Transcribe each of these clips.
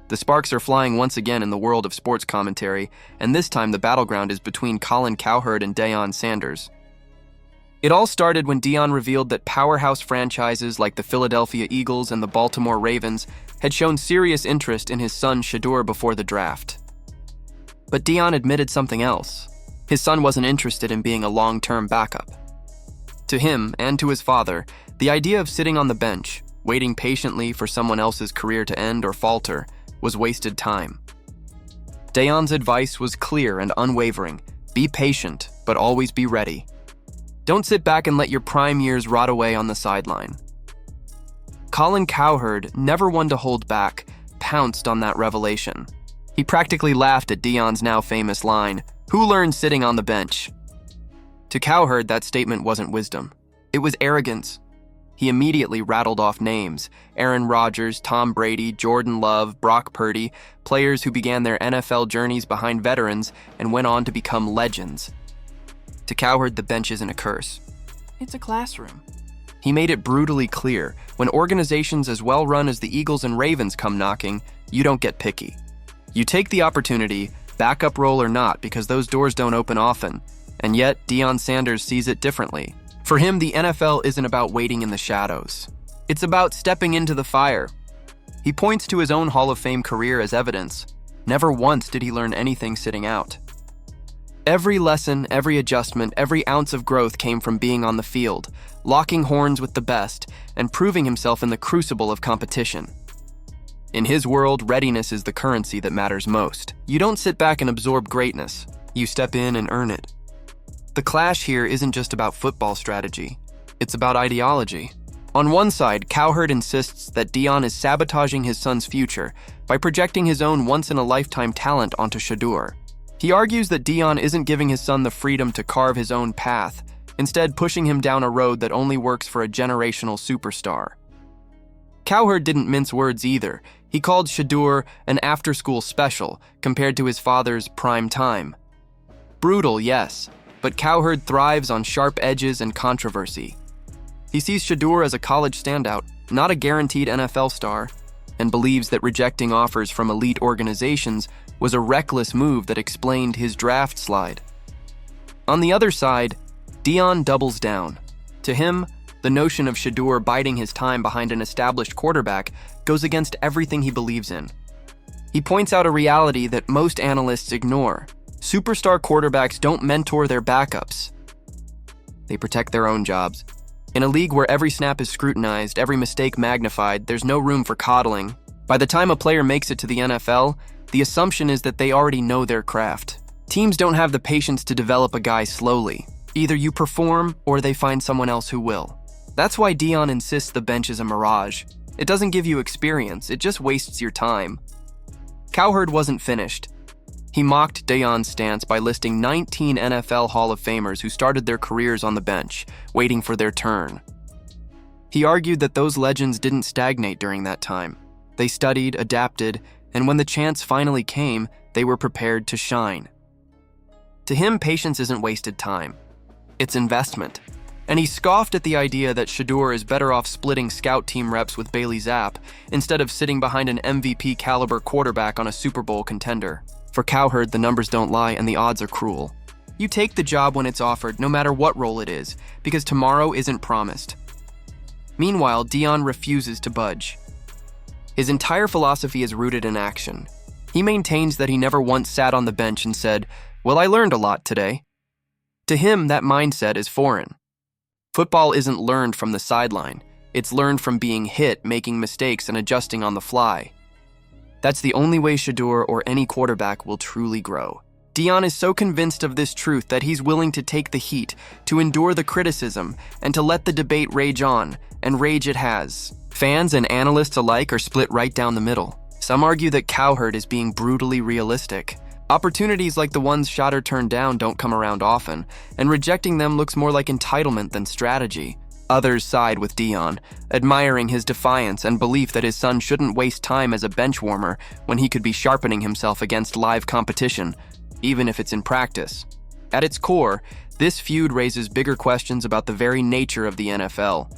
The sparks are flying once again in the world of sports commentary, and this time the battleground is between Colin Cowherd and Deion Sanders. It all started when Deion revealed that powerhouse franchises like the Philadelphia Eagles and the Baltimore Ravens had shown serious interest in his son Shadur before the draft. But Deion admitted something else. His son wasn't interested in being a long-term backup. To him, and to his father, the idea of sitting on the bench, waiting patiently for someone else's career to end or falter, was wasted time. Deion's advice was clear and unwavering. Be patient, but always be ready. Don't sit back and let your prime years rot away on the sideline. Colin Cowherd, never one to hold back, pounced on that revelation. He practically laughed at Deion's now famous line, "Who learned sitting on the bench?" To Cowherd, that statement wasn't wisdom. It was arrogance. He immediately rattled off names: Aaron Rodgers, Tom Brady, Jordan Love, Brock Purdy, players who began their NFL journeys behind veterans and went on to become legends. To Cowherd, the bench isn't a curse. It's a classroom. He made it brutally clear, when organizations as well-run as the Eagles and Ravens come knocking, you don't get picky. You take the opportunity, backup role or not, because those doors don't open often. And yet, Deion Sanders sees it differently. For him, the NFL isn't about waiting in the shadows. It's about stepping into the fire. He points to his own Hall of Fame career as evidence. Never once did he learn anything sitting out. Every lesson, every adjustment, every ounce of growth came from being on the field, locking horns with the best, and proving himself in the crucible of competition. In his world, readiness is the currency that matters most. You don't sit back and absorb greatness. You step in and earn it. The clash here isn't just about football strategy. It's about ideology. On one side, Cowherd insists that Deion is sabotaging his son's future by projecting his own once-in-a-lifetime talent onto Shadur. He argues that Deion isn't giving his son the freedom to carve his own path, instead pushing him down a road that only works for a generational superstar. Cowherd didn't mince words either. He called Shadur an after-school special compared to his father's prime time. Brutal, yes, but Cowherd thrives on sharp edges and controversy. He sees Shadur as a college standout, not a guaranteed NFL star, and believes that rejecting offers from elite organizations was a reckless move that explained his draft slide. On the other side, Deion doubles down. To him, the notion of Shadur biding his time behind an established quarterback goes against everything he believes in. He points out a reality that most analysts ignore. Superstar quarterbacks don't mentor their backups. They protect their own jobs. In a league where every snap is scrutinized, every mistake magnified, there's no room for coddling. By the time a player makes it to the NFL, the assumption is that they already know their craft. Teams don't have the patience to develop a guy slowly. Either you perform, or they find someone else who will. That's why Deion insists the bench is a mirage. It doesn't give you experience, it just wastes your time. Cowherd wasn't finished. He mocked Deion's stance by listing 19 NFL Hall of Famers who started their careers on the bench, waiting for their turn. He argued that those legends didn't stagnate during that time. They studied, adapted, and when the chance finally came, they were prepared to shine. To him, patience isn't wasted time. It's investment. And he scoffed at the idea that Shadur is better off splitting scout team reps with Bailey Zapp instead of sitting behind an MVP-caliber quarterback on a Super Bowl contender. For Cowherd, the numbers don't lie and the odds are cruel. You take the job when it's offered, no matter what role it is, because tomorrow isn't promised. Meanwhile, Deion refuses to budge. His entire philosophy is rooted in action. He maintains that he never once sat on the bench and said, "Well, I learned a lot today." To him, that mindset is foreign. Football isn't learned from the sideline. It's learned from being hit, making mistakes, and adjusting on the fly. That's the only way Shadur or any quarterback will truly grow. Deion is so convinced of this truth that he's willing to take the heat, to endure the criticism, and to let the debate rage on, and rage it has. Fans and analysts alike are split right down the middle. Some argue that Cowherd is being brutally realistic. Opportunities like the ones Shadur turned down don't come around often, and rejecting them looks more like entitlement than strategy. Others side with Deion, admiring his defiance and belief that his son shouldn't waste time as a bench warmer when he could be sharpening himself against live competition, even if it's in practice. At its core, this feud raises bigger questions about the very nature of the NFL.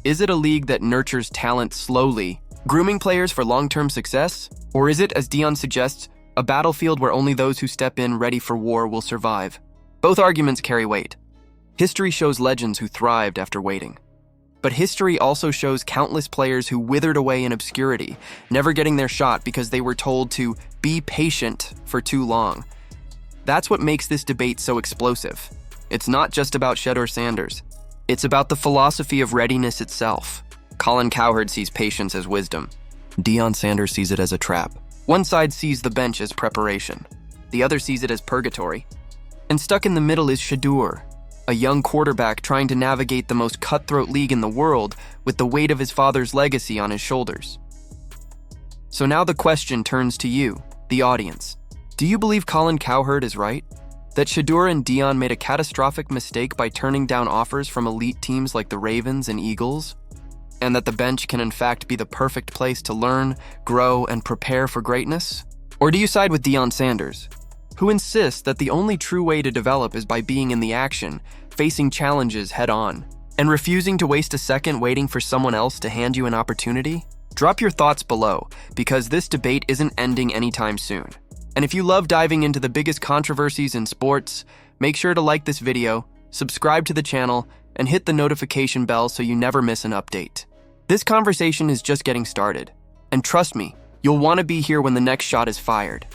Is it a league that nurtures talent slowly, Grooming players for long-term success? Or is it, as Deion suggests, a battlefield where only those who step in ready for war will survive? Both arguments carry weight. History shows legends who thrived after waiting. But history also shows countless players who withered away in obscurity, never getting their shot because they were told to be patient for too long. That's what makes this debate so explosive. It's not just about Shedeur Sanders. It's about the philosophy of readiness itself. Colin Cowherd sees patience as wisdom. Deion Sanders sees it as a trap. One side sees the bench as preparation. The other sees it as purgatory. And stuck in the middle is Shadur, a young quarterback trying to navigate the most cutthroat league in the world with the weight of his father's legacy on his shoulders. So now the question turns to you, the audience. Do you believe Colin Cowherd is right? That Shadur and Deion made a catastrophic mistake by turning down offers from elite teams like the Ravens and Eagles? And that the bench can in fact be the perfect place to learn, grow, and prepare for greatness? Or do you side with Deion Sanders, who insists that the only true way to develop is by being in the action, facing challenges head-on, and refusing to waste a second waiting for someone else to hand you an opportunity? Drop your thoughts below, because this debate isn't ending anytime soon. And if you love diving into the biggest controversies in sports, make sure to like this video, subscribe to the channel, and hit the notification bell so you never miss an update. This conversation is just getting started, and trust me, you'll want to be here when the next shot is fired.